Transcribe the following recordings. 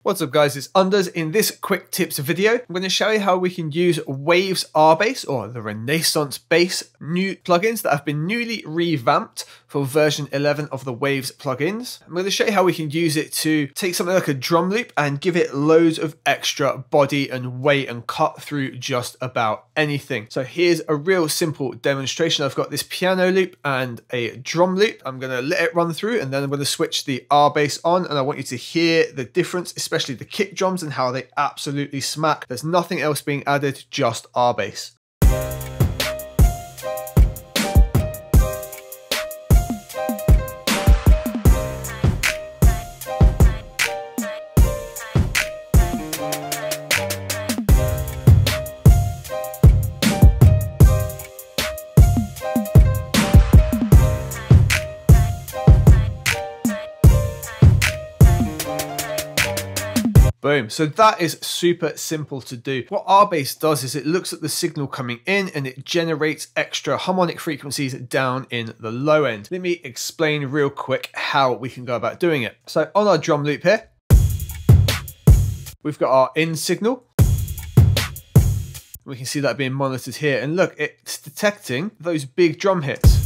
What's up guys, it's Unders. In this quick tips video, I'm going to show you how we can use Waves Rbass or the Renaissance Bass new plugins that have been newly revamped for version 11 of the Waves plugins. I'm going to show you how we can use it to take something like a drum loop and give it loads of extra body and weight and cut through just about anything. So here's a real simple demonstration. I've got this piano loop and a drum loop. I'm going to let it run through and then I'm going to switch the Rbass on, and I want you to hear the difference, especially the kick drums and how they absolutely smack. There's nothing else being added, just Rbass. Boom. So that is super simple to do. What Rbass does is it looks at the signal coming in and it generates extra harmonic frequencies down in the low end. Let me explain real quick how we can go about doing it. So on our drum loop here, we've got our in signal. We can see that being monitored here. And look, it's detecting those big drum hits.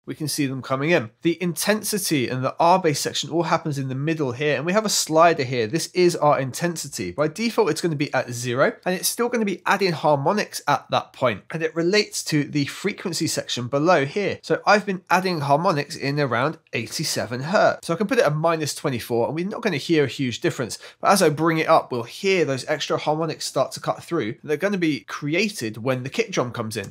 We can see them coming in. The intensity and the Rbass section all happens in the middle here, and we have a slider here. This is our intensity. By default, it's going to be at 0, and it's still going to be adding harmonics at that point, and it relates to the frequency section below here. So I've been adding harmonics in around 87 Hertz. So I can put it at -24, and we're not going to hear a huge difference, but as I bring it up, we'll hear those extra harmonics start to cut through. They're going to be created when the kick drum comes in.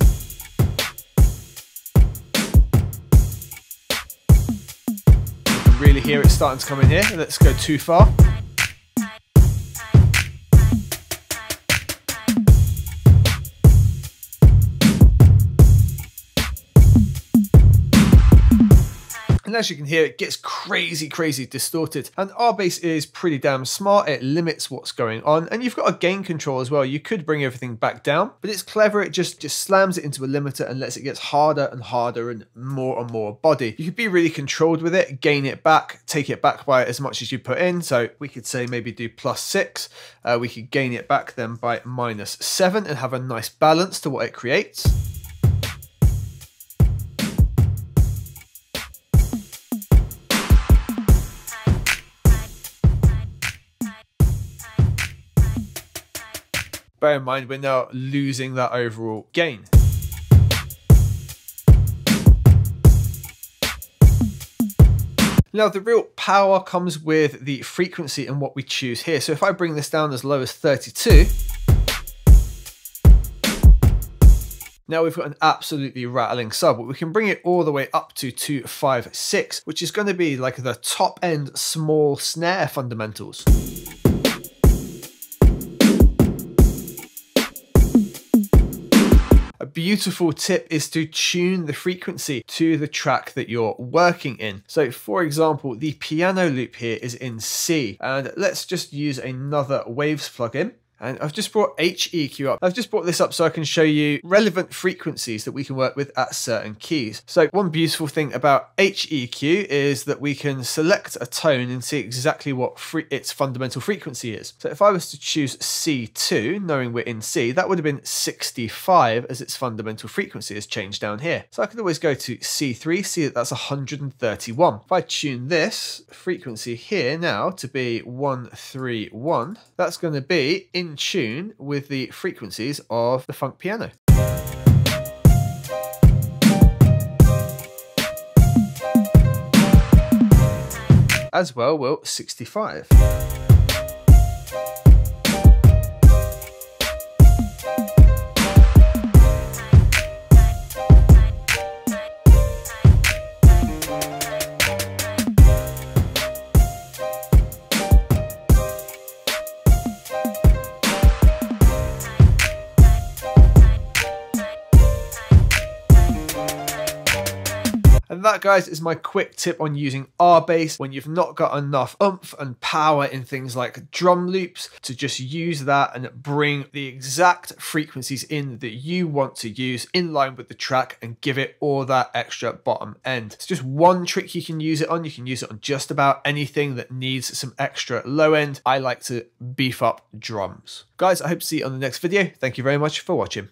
Really hear it starting to come in here. Let's go too far. And as you can hear, it gets crazy distorted. And Rbass is pretty damn smart. It limits what's going on. And you've got a gain control as well. You could bring everything back down, but it's clever. It just slams it into a limiter and lets it get harder and harder and more body. You could be really controlled with it, gain it back, take it back by as much as you put in. So we could say maybe do +6. We could gain it back then by -7 and have a nice balance to what it creates. Bear in mind, we're now losing that overall gain. Now, the real power comes with the frequency and what we choose here. So if I bring this down as low as 32, now we've got an absolutely rattling sub, but we can bring it all the way up to 256, which is going to be like the top end small snare fundamentals. A beautiful tip is to tune the frequency to the track that you're working in. So for example, the piano loop here is in C, and let's just use another Waves plugin. And I've just brought HEQ up. I've just brought this up so I can show you relevant frequencies that we can work with at certain keys. So one beautiful thing about HEQ is that we can select a tone and see exactly what its fundamental frequency is. So if I was to choose C2, knowing we're in C, that would have been 65 as its fundamental frequency has changed down here. So I could always go to C3, see that that's 131. If I tune this frequency here now to be 131, that's going to be in tune with the frequencies of the funk piano. As well will 65. And that, guys, is my quick tip on using Rbass when you've not got enough oomph and power in things like drum loops, to just use that and bring the exact frequencies in that you want to use in line with the track and give it all that extra bottom end. It's just one trick you can use it on. You can use it on just about anything that needs some extra low end. I like to beef up drums. Guys, I hope to see you on the next video. Thank you very much for watching.